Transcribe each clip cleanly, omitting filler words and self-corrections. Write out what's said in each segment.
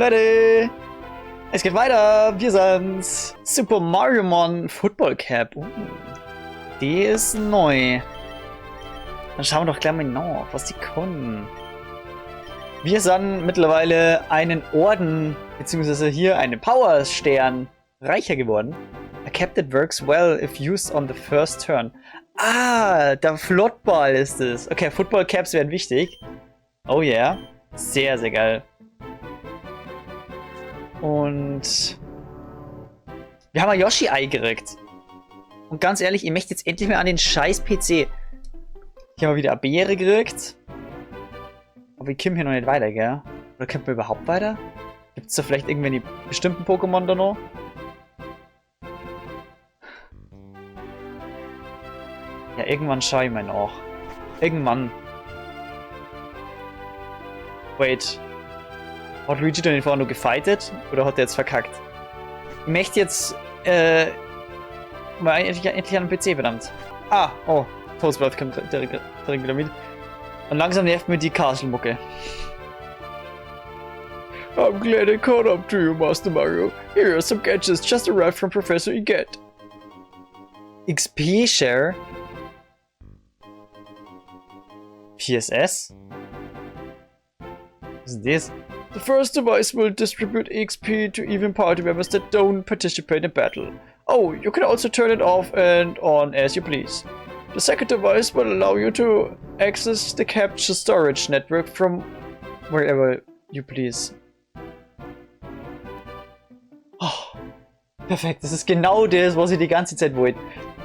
Leute! Es geht weiter! Wir sind's! Super Mario Mon Football Cap. Die ist neu. Dann schauen wir doch gleich mal nach, was die können. Wir sind mittlerweile einen Orden, beziehungsweise hier einen Power-Stern reicher geworden. A cap that works well if used on the first turn. Ah, der Flottball ist es. Okay, Football Caps werden wichtig. Oh yeah. Sehr, sehr geil. Und wir haben ein Yoshi-Ei gekriegt. Und ganz ehrlich, ich möchte jetzt endlich mal an den scheiß PC. Hier haben wir wieder eine Beere gekriegt. Aber wir kommen hier noch nicht weiter, gell? Oder kommt man überhaupt weiter? Gibt es da vielleicht irgendwelche bestimmten Pokémon da noch? Ja, irgendwann schaue ich mal nach. Irgendwann. Wait. Hat Luigi denn vorher nur gefightet? Oder hat er jetzt verkackt? Ich möchte jetzt, mal endlich an den PC, verdammt. Ah, oh. Toadsworth kommt direkt wieder mit. Und langsam nervt mir die Castle-Mucke. I'm glad I caught up to you, Master Mario. Here are some gadgets just arrived from Professor Iget. XP Share? PSS? Was ist das? The first device will distribute XP to even party members that don't participate in battle. Oh, you can also turn it off and on as you please. The second device will allow you to access the capture storage network from wherever you please. Oh, perfekt, das ist genau das, was ich die ganze Zeit wollte.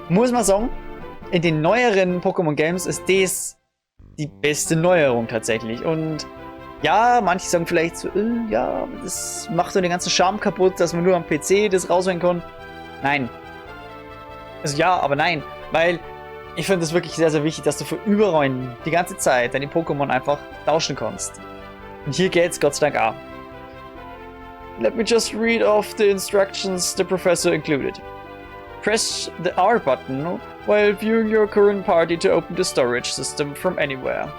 Muss man sagen, in den neueren Pokémon Games ist das die beste Neuerung tatsächlich. Und ja, manche sagen vielleicht so, ja, das macht so den ganzen Charme kaputt, dass man nur am PC das rausholen kann. Nein. Also ja, aber nein. Weil ich finde es wirklich sehr, sehr wichtig, dass du für überall die ganze Zeit deine Pokémon einfach tauschen kannst. Und hier geht's Gott sei Dank auch. Let me just read off the instructions the professor included. Press the R button while viewing your current party to open the storage system from anywhere.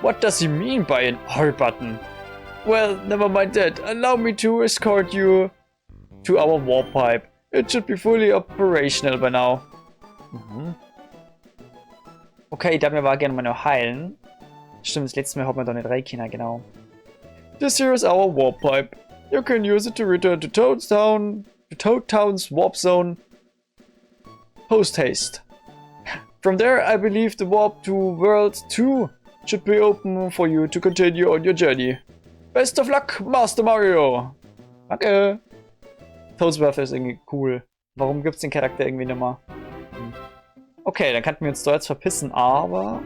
What does he mean by an R button? Well, never mind that. Allow me to escort you to our warp pipe. It should be fully operational by now. Okay, ich darf mir aber gerne mal noch heilen. Stimmt, das letzte Mal hat man da nicht reingekommen, genau. This here is our warp pipe. You can use it to return to Toadstown, Toadtown's warp zone post haste. From there, I believe the warp to World 2 should be open for you to continue on your journey. Best of luck, Master Mario! Danke! Toadsworth ist irgendwie cool. Warum gibt's den Charakter irgendwie nochmal? Okay, dann könnten wir uns da jetzt verpissen, aber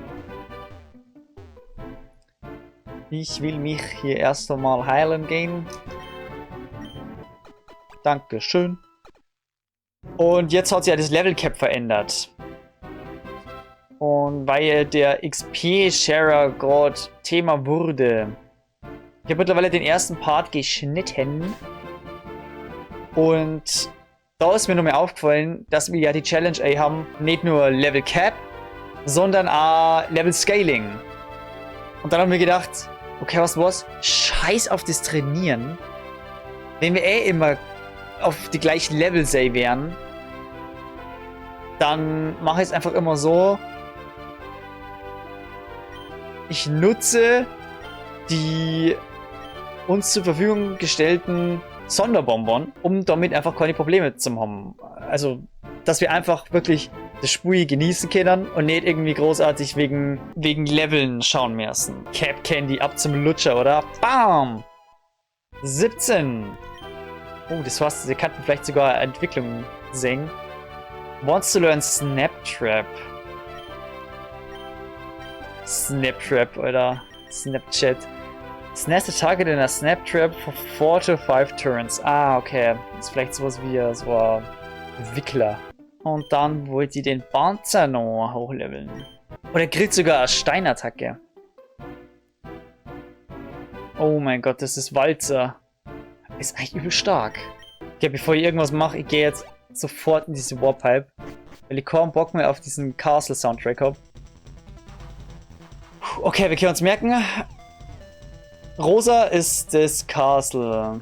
ich will mich hier erst einmal heilen gehen. Dankeschön. Und jetzt hat sich ja das Level Cap verändert. Und weil der XP-Sharer gerade Thema wurde. Ich habe mittlerweile den ersten Part geschnitten. Und da ist mir nur mehr aufgefallen, dass wir ja die Challenge A haben, nicht nur Level Cap, sondern auch Level Scaling. Und dann haben wir gedacht, okay, was? Scheiß auf das Trainieren. Wenn wir immer auf die gleichen Level wären, dann mache ich es einfach immer so. Ich nutze die uns zur Verfügung gestellten Sonderbonbon, um damit einfach keine Probleme zu haben. Also, dass wir einfach wirklich das Spiel genießen können und nicht irgendwie großartig wegen Leveln schauen müssen. Cap Candy ab zum Lutscher, oder? Bam! 17. Oh, das heißt, wir könnten vielleicht sogar Entwicklung sehen. Wants to learn Snap Trap. Snap Trap, oder? Snapchat. Snares the target in a Snap Trap for 4 to 5 turns. Ah, okay. Das ist vielleicht sowas wie so ein Wickler. Und dann wollt ihr den Panzer noch hochleveln. Oder kriegt sogar eine Steinattacke. Oh mein Gott, das ist Walzer. Ist eigentlich übel stark. Okay, bevor ich irgendwas mache, ich gehe jetzt sofort in diese Warpipe. Weil ich kaum Bock mehr auf diesen Castle-Soundtrack habe. Okay, wir können uns merken. Rosa ist das Castle.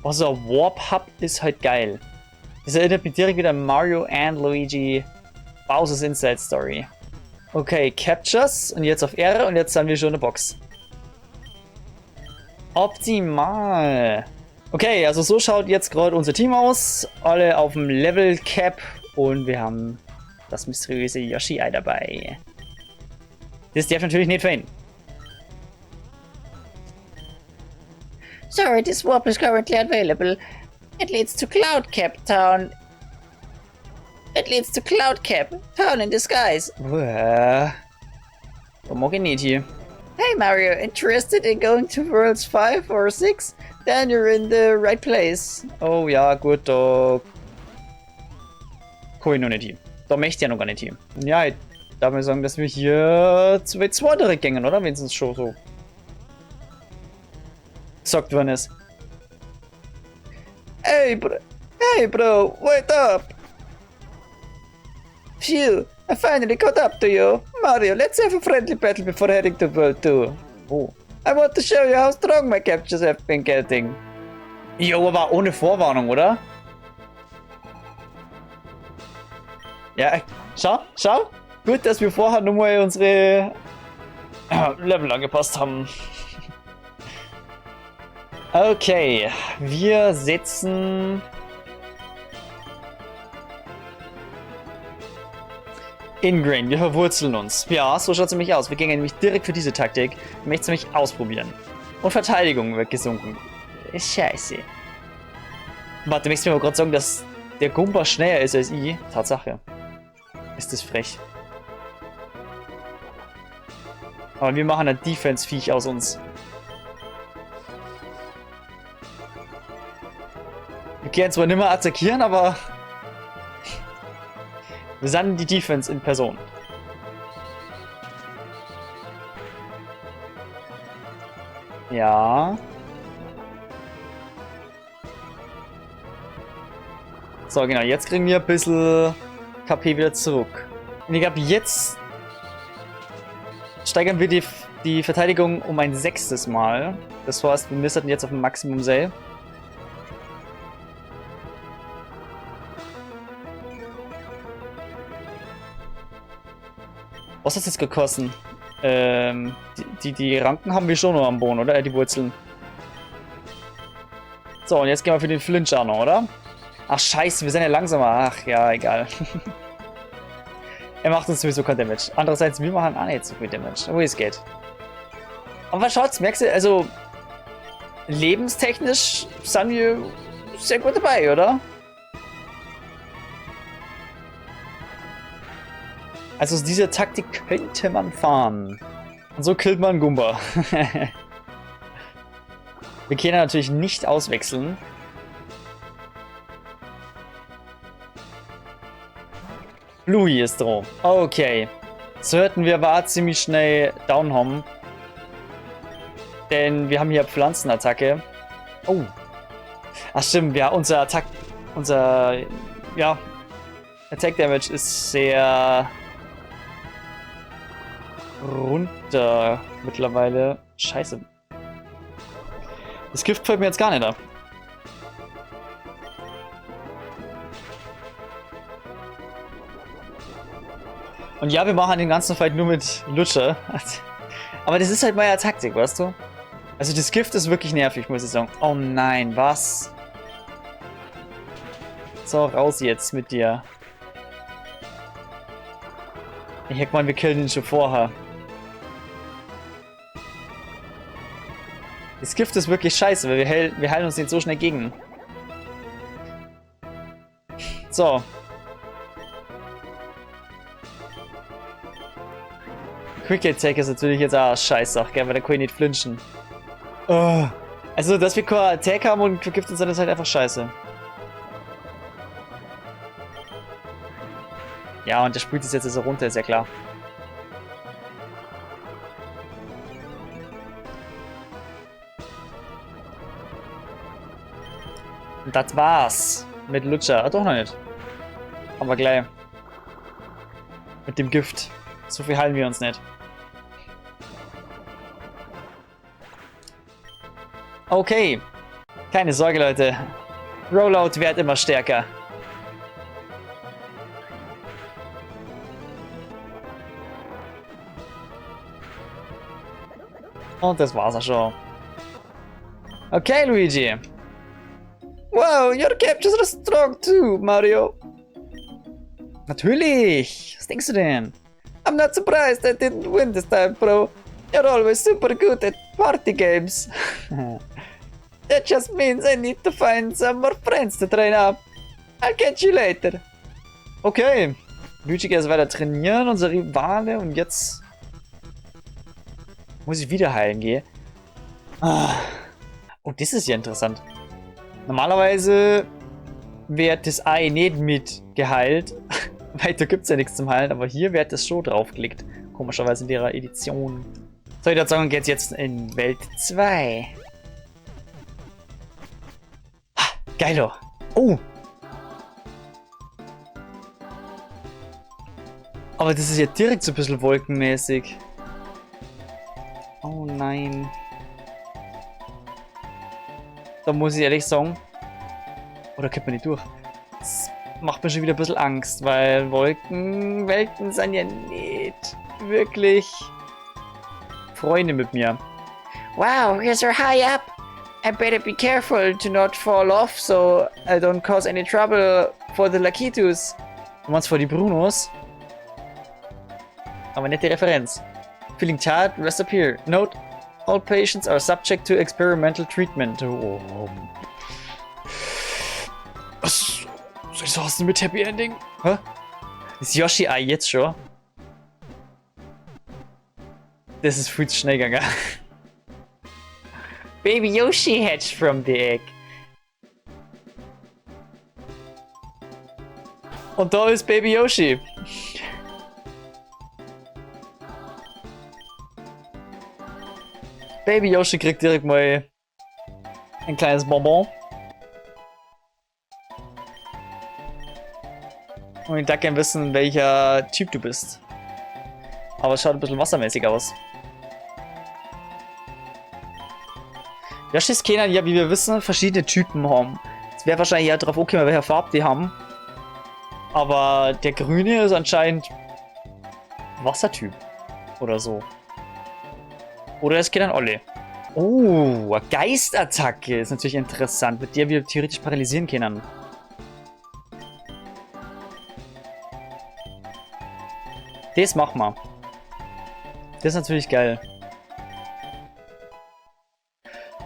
Also Warp Hub ist halt geil. Das erinnert mich direkt wieder an Mario and Luigi Bowser's Inside Story. Okay, Captures und jetzt auf R und jetzt sind wir schon in der Box. Optimal. Okay, also so schaut jetzt gerade unser Team aus. Alle auf dem Level Cap und wir haben das mysteriöse Yoshi-Ei dabei. Das darf natürlich nicht fehlen. Sorry, this warp is currently available. It leads to Cloud Cap Town. It leads to Cloud Cap Town in disguise. Da mag ich nicht hier. Hey Mario, interested in going to Worlds 5 or 6? Then you're in the right place. Oh ja, gut, da komme ich noch nicht hin. Da möchte ich ja noch gar nicht hin. Und ja, ich darf mal sagen, dass wir hier zu W2 direkt gingen, oder? Wenn es schon so gesagt worden ist. Hey bro, wait up! Phew, I finally caught up to you. Mario, let's have a friendly battle before heading to World 2. Oh. I want to show you how strong my captures have been getting. Jo, aber ohne Vorwarnung, oder? Ja, schau. Gut, dass wir vorher nochmal unsere Level angepasst haben. Okay, wir setzen Ingrain, wir verwurzeln uns. Ja, so schaut es nämlich aus. Wir gehen nämlich direkt für diese Taktik. Ich möchte es nämlich ausprobieren. Und Verteidigung wird gesunken. Scheiße. Warte, du möchtest mir aber gerade sagen, dass der Goomba schneller ist als ich? Tatsache. Ist das frech. Aber wir machen ein Defense-Viech aus uns. Wir können zwar nicht mehr attackieren, aber wir sind die Defense in Person. Ja. So, genau. Jetzt kriegen wir ein bisschen KP wieder zurück. Und ich glaube, jetzt steigern wir die Verteidigung um ein 6. Mal. Das heißt, wir müssten jetzt auf dem Maximum sein. Was hat es jetzt gekostet? Die Ranken haben wir schon noch am Boden, oder? Die Wurzeln. So, und jetzt gehen wir für den Flinch auch noch, oder? Ach, scheiße, wir sind ja langsamer. Ach, ja, egal. Er macht uns sowieso kein Damage. Andererseits, wir machen auch nicht so viel Damage. Wo es geht. Aber schaut's, merkst du, also lebenstechnisch sind wir sehr gut dabei, oder? Also diese Taktik könnte man fahren. Und so killt man Goomba. Wir können natürlich nicht auswechseln. Louis ist drauf. Okay. Sollten wir aber ziemlich schnell down haben. Denn wir haben hier Pflanzenattacke. Oh. Ach stimmt, ja, unser Attack Damage ist sehr runter mittlerweile. Scheiße. Das Gift fällt mir jetzt gar nicht ab. Und ja, wir machen den ganzen Fight nur mit Lutscher. Aber das ist halt meine Taktik, weißt du? Also das Gift ist wirklich nervig, muss ich sagen. Oh nein, was? So, raus jetzt mit dir. Ich hätte gemeint, wir killen ihn schon vorher. Das Gift ist wirklich scheiße, weil wir heilen uns nicht so schnell gegen. So. Quick Attack ist natürlich jetzt auch scheiße, gell, weil da kann ich nicht flinchen. Oh. Also, dass wir keine Attack haben und vergiftet sind, ist halt einfach scheiße. Ja, und der spült es jetzt so runter, ist ja klar. Und das war's. Mit Lutscher. Ah, doch noch nicht. Aber gleich. Mit dem Gift. So viel heilen wir uns nicht. Okay. Keine Sorge, Leute. Rollout wird immer stärker. Und das war's auch schon. Okay, Luigi. Wow, your captures are strong too, Mario. Natürlich. Was denkst du denn? I'm not surprised I didn't win this time, bro. You're always super good at party games. That just means I need to find some more friends to train up. I'll catch you later. Okay. Luigi geht jetzt weiter trainieren, unser Rivale. Und jetzt muss ich wieder heilen gehen. Ah. Oh, das ist ja interessant. Normalerweise wird das Ei nicht mit geheilt. Weiter gibt es ja nichts zum Heilen, aber hier wird das schon draufgelegt. Komischerweise in ihrer Edition. So, ich würde sagen, geht's jetzt in Welt 2. Ah, geilo. Oh. Aber das ist ja direkt so ein bisschen wolkenmäßig. Oh nein. Da muss ich ehrlich sagen. Oder kommt man nicht durch? Das macht mir schon wieder ein bisschen Angst, weil Wolkenwelten sind ja nicht wirklich Freunde mit mir. Wow, you're so high up. I better be careful to not fall off so I don't cause any trouble for the Lakitus. Du meinst vor die Brunos? Aber nette Referenz. Feeling tired? Rest up here. Note, all patients are subject to experimental treatment. Oh. Was hast du mit Happy Ending? Hä? Ist Yoshi Ei jetzt schon? Das ist viel zu schnell gegangen. Baby Yoshi hatched from the egg. Und da ist Baby Yoshi. Baby Yoshi kriegt direkt mal ein kleines Bonbon. Und ich darf gerne wissen, welcher Typ du bist. Aber es schaut ein bisschen wassermäßig aus. Yoshis können ja, wie wir wissen, verschiedene Typen haben. Es wäre wahrscheinlich eher darauf okay, welche Farbe die haben. Aber der grüne ist anscheinend Wassertyp. Oder so. Oder es geht an alle. Oh, eine Geistattacke ist natürlich interessant, mit der wir theoretisch paralysieren können. Das machen wir. Das ist natürlich geil.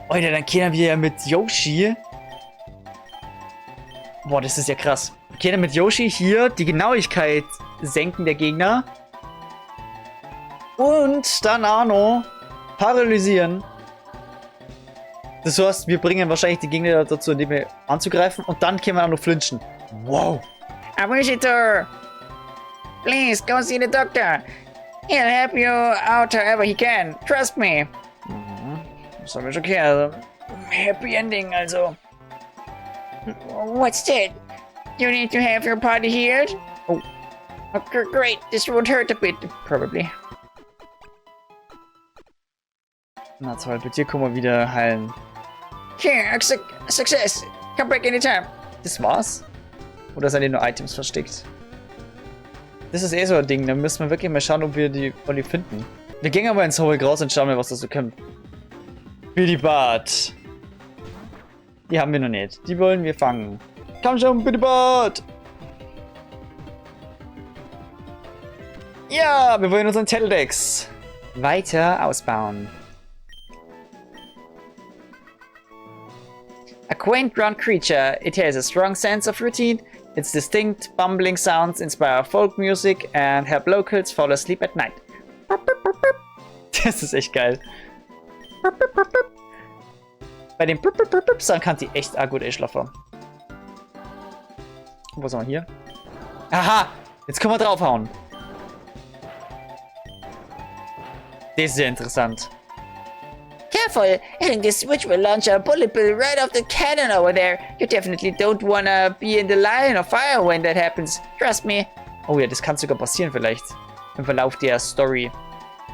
Alter, dann können wir ja mit Yoshi... Boah, das ist ja krass. Wir können mit Yoshi hier die Genauigkeit senken der Gegner. Und dann auch noch paralysieren. Das heißt, wir bringen wahrscheinlich die Gegner dazu, indem wir anzugreifen. Und dann können wir auch noch flinchen. Wow. Visitor! Please, go see the doctor. He'll help you out however he can. Trust me. Das haben wir schon gehört. Happy ending, also. What's that? You need to have your body healed? Oh. Okay, great. This won't hurt a bit, probably. Na toll, bei dir können wir wieder heilen. Here, success. Come back anytime. Das war's? Oder sind hier nur Items versteckt? Das ist eh so ein Ding, da müssen wir wirklich mal schauen, ob wir die finden. Wir gehen aber ins hohe Gras und schauen mal, was da so kommt. Bidibart. Die haben wir noch nicht. Die wollen wir fangen. Komm schon, Bidibart! Ja, wir wollen unseren Teledex weiter ausbauen. A quaint ground creature, it has a strong sense of routine. Its distinct bumbling sounds inspire folk music and help locals fall asleep at night. Das ist echt geil. Bei den Sound kann die echt auch gut einschlafen. Was haben wir hier? Aha! Jetzt können wir draufhauen. Das ist sehr interessant. Careful, hitting this switch will launch a bullet bill right off the cannon over there. You definitely don't wanna be in the line of fire when that happens. Trust me. Oh ja, das kann sogar passieren vielleicht. Im Verlauf der Story.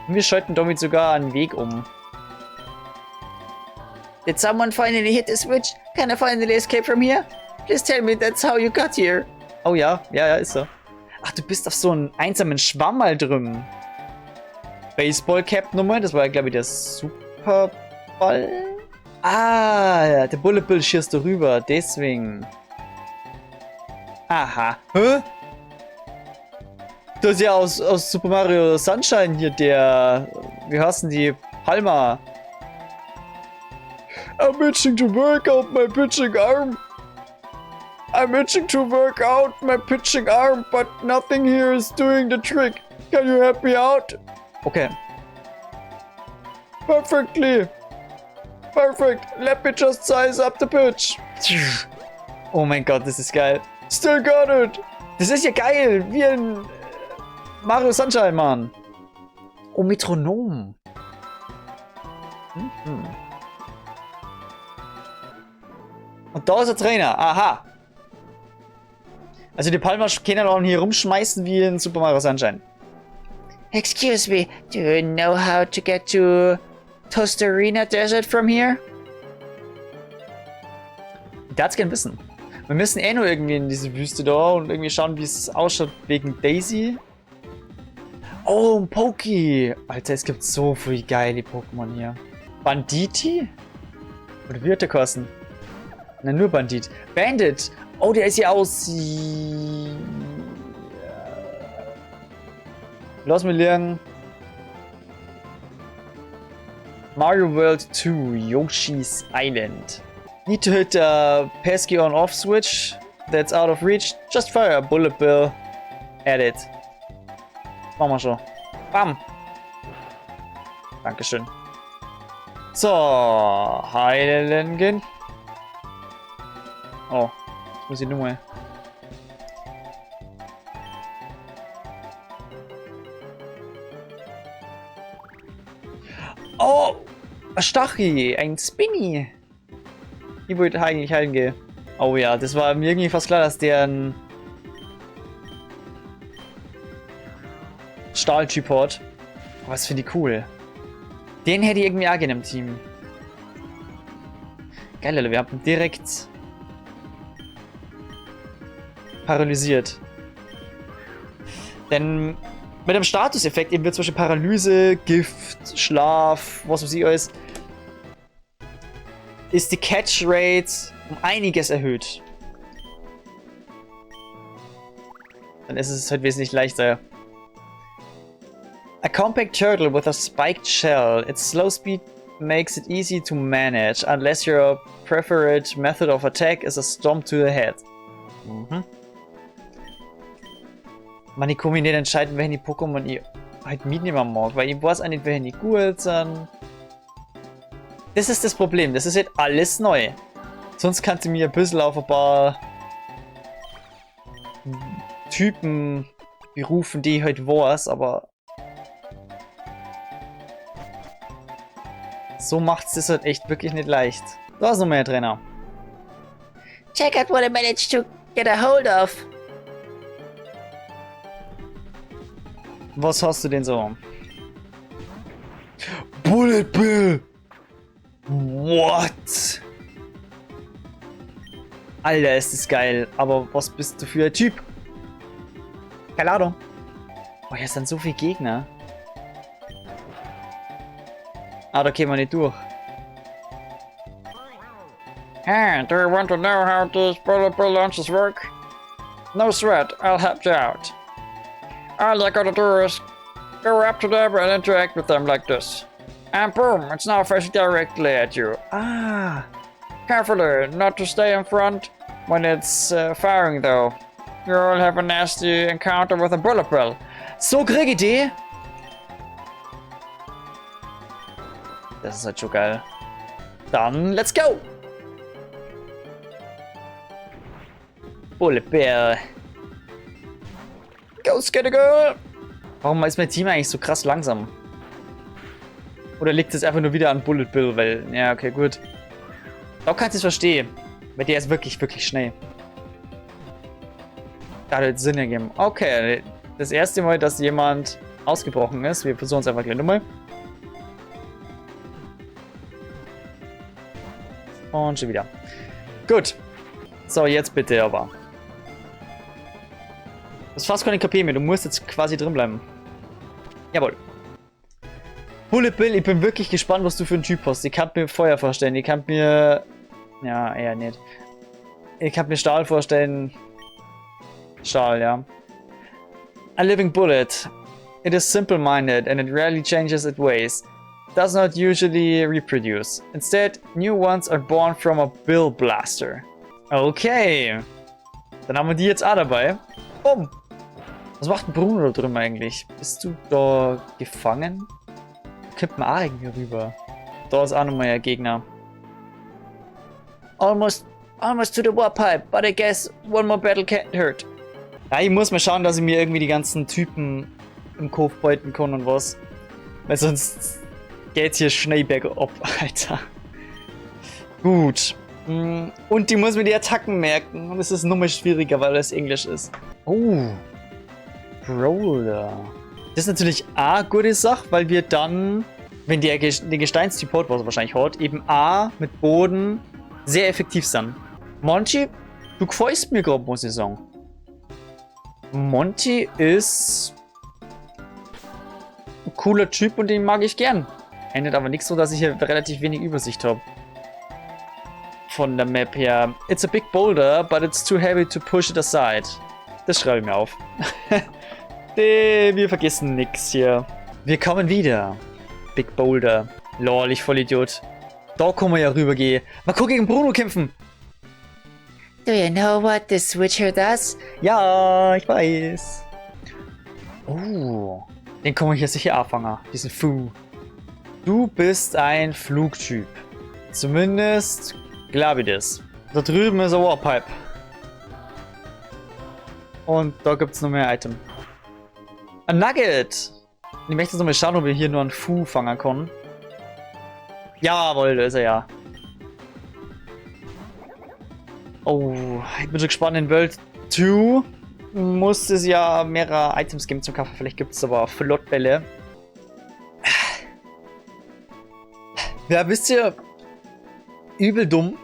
Und wir schalten damit sogar einen Weg um. Did someone finally hit the switch? Can I finally escape from here? Please tell me that's how you got here. Oh ja, ja, ist so. Ach, du bist auf so einen einsamen Schwamm mal drüben. Baseball-Cap-Nummer, das war ja, glaube ich, der Superball. Ah, der Bullet Bill schießt du rüber, deswegen. Aha. Hä? Das ist ja aus Super Mario Sunshine hier, der... Wie heißt denn die? Palma. I'm itching to work out my pitching arm. I'm itching to work out my pitching arm, but nothing here is doing the trick. Can you help me out? Okay. Perfectly. Perfect. Let me just size up the pitch. Oh mein Gott, das ist geil. Still got it. Das ist ja geil. Wie ein Mario Sunshine, Mann. Oh, Metronom. Und da ist der Trainer. Aha. Also die Palmer können auch hier rumschmeißen wie in Super Mario Sunshine. Excuse me, do you know how to get to Tostarena Desert from here? Der hat's gern wissen. Wir müssen eh nur irgendwie in diese Wüste da und irgendwie schauen, wie es ausschaut wegen Daisy. Oh, ein Poki. Alter, es gibt so viele geile Pokémon hier. Banditi? Oder wie wird der kosten? Na, nur Bandit. Bandit. Oh, der ist hier aus... Lass mich lernen. Mario World 2, Yoshi's Island. Need to hit the pesky on-off switch that's out of reach. Just fire a Bullet Bill at it. Machen wir schon. Bam. Dankeschön. So, heilen gehen. Oh, jetzt muss ich nur mal. Oh, ein Stachi, ein Spinny. Ich wollte eigentlich heilen gehen. Oh ja, das war mir irgendwie fast klar, dass der ein Stahltyp hat. Aber das finde ich cool. Den hätte ich irgendwie auch gerne im Team. Geil, Alter, wir haben ihn direkt paralysiert. Denn mit dem Statuseffekt eben wird zum Beispiel Paralyse, Gift, Schlaf, was weiß ich alles, ist die Catch-Rate um einiges erhöht. Dann ist es halt wesentlich leichter. A compact turtle with a spiked shell. Its slow speed makes it easy to manage, unless your preferred method of attack is a stomp to the head. Man, ich kann mich nicht entscheiden, welche Pokémon ich halt mitnehmen mag, weil ich weiß auch nicht, welche nicht gut sind. Das ist das Problem, das ist halt alles neu. Sonst kannst du mir ein bisschen auf ein paar Typen berufen, die ich halt weiß, aber so macht's das halt echt wirklich nicht leicht. Da ist noch mehr Trainer. Check out what I managed to get a hold of. Was hast du denn so? Bullet Bill! What? Alter, ist das geil. Aber was bist du für ein Typ? Keine Ahnung. Oh, hier sind so viele Gegner. Ah, da kämen wir nicht durch. Hey, do you want to know how these bullet bill launches work? No sweat, I'll help you out. All you gotta do is go up to them and interact with them like this. And boom, it's now facing directly at you. Ah. Carefully, not to stay in front when it's firing though. You'll have a nasty encounter with a bullet bill. So krieg ich die. Das ist halt schon geil. Dann, let's go! Bullet Bill. Go, Skitty Girl! Warum ist mein Team eigentlich so krass langsam? Oder liegt es einfach nur wieder an Bullet Bill? Weil, ja, okay, gut. Da kannst du es verstehen. Weil der ist wirklich, wirklich schnell. Da hat es Sinn ergeben. Okay, das erste Mal, dass jemand ausgebrochen ist. Wir versuchen es einfach gleich nochmal. Und schon wieder. Gut. So, jetzt bitte aber. Das ist fast keine KP mehr. Du musst jetzt quasi drin bleiben. Jawohl. Bullet Bill, ich bin wirklich gespannt, was du für einen Typ hast. Ich kann mir Feuer vorstellen. Ich kann mir... Ja, eher nicht. Ich kann mir Stahl vorstellen. Stahl, ja. A living bullet. It is simple-minded and it rarely changes its ways. Does not usually reproduce. Instead, new ones are born from a Bill Blaster. Okay. Dann haben wir die jetzt auch dabei. Bumm. Was macht ein Bruno da drüben eigentlich? Bist du da gefangen? Kippt man auch irgendwie rüber. Da ist auch nochmal ein Gegner. Almost to the warpipe, but I guess one more battle can't hurt. Ja, ich muss mal schauen, dass ich mir irgendwie die ganzen Typen im Kopf beuten kann und was. Weil sonst geht's hier schnell bergab, Alter. Gut. Und die muss mir die Attacken merken. Und es ist nochmal schwieriger, weil das Englisch ist. Oh. Brawler. Das ist natürlich A, gute Sache, weil wir dann, wenn der den Gesteinstyp hat, was er wahrscheinlich hat, eben A mit Boden sehr effektiv sind. Monty, du gefällst mir gerade, muss ich sagen. Monty ist ein cooler Typ und den mag ich gern. Ändert aber nichts so, dass ich hier relativ wenig Übersicht habe. Von der Map her. It's a big boulder, but it's too heavy to push it aside. Das schreibe ich mir auf. Wir vergessen nix hier. Wir kommen wieder. Big Boulder. Lol, ich Vollidiot. Da können wir ja rübergehen. Mal gucken, gegen Bruno kämpfen. Do you know what this switcher does? Ja, ich weiß. Oh. Den kann man hier sicher anfangen. Diesen Fu. Du bist ein Flugtyp. Zumindest glaube ich das. Da drüben ist ein Warpipe. Und da gibt es noch mehr Item. Ein Nugget! Ich möchte jetzt noch mal schauen, ob wir hier nur einen Fu fangen können. Jawohl, da ist er ja. Oh, ich bin schon gespannt. In World 2 muss es ja mehrere Items geben zum Kaufen. Vielleicht gibt es aber auch Flottbälle. Ja, wisst ihr, übel dumm.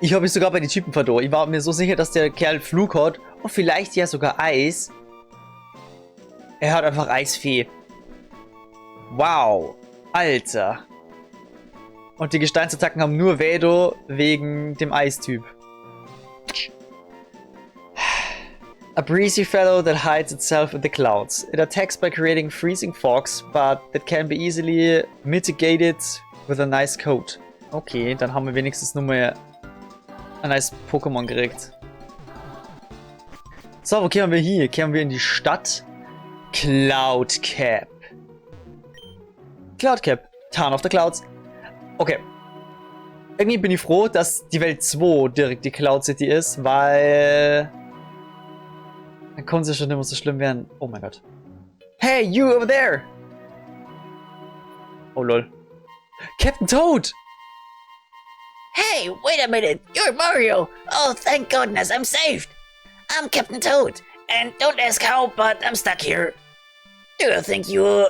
Ich habe mich sogar bei den Typen verloren. Ich war mir so sicher, dass der Kerl Flug hat und vielleicht ja sogar Eis. Er hat einfach Eisfee. Wow. Alter. Und die Gesteinsattacken haben nur Vedo wegen dem Eistyp. A breezy fellow that hides itself in the clouds. It attacks by creating freezing fogs, but that can be easily mitigated with a nice coat. Okay, dann haben wir wenigstens nur mal ein nice Pokémon gekriegt. So, wo kehren wir hier? Kehren wir in die Stadt? Cloudcap. Cloudcap. Town of the Clouds. Okay. Irgendwie bin ich froh, dass die Welt 2 direkt die Cloud City ist, weil... Dann kann es ja schon immer so schlimm werden. Oh mein Gott. Hey, you over there! Oh lol. Captain Toad! Hey, wait a minute, you're Mario! Oh, thank goodness, I'm saved! I'm Captain Toad, and don't ask how, but I'm stuck here. Do you think you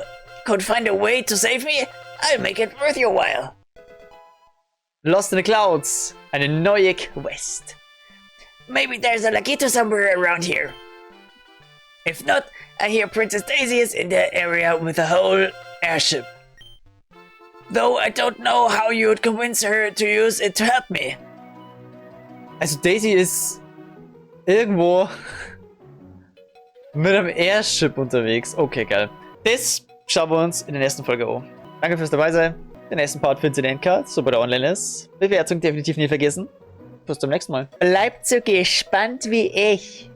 could find a way to save me? I'll make it worth your while. Lost in the Clouds. Eine neue Quest. Maybe there's a Lakitu somewhere around here. If not, I hear Princess Daisy is in the area with a whole airship. Though I don't know how you would convince her to use it to help me. Also Daisy ist irgendwo mit einem Airship unterwegs. Okay, geil. Das schauen wir uns in der nächsten Folge an. Danke fürs dabei sein. Den nächsten Part findet ihr in Endcard, sobald er online ist. Bewertung definitiv nicht vergessen. Bis zum nächsten Mal. Bleibt so gespannt wie ich.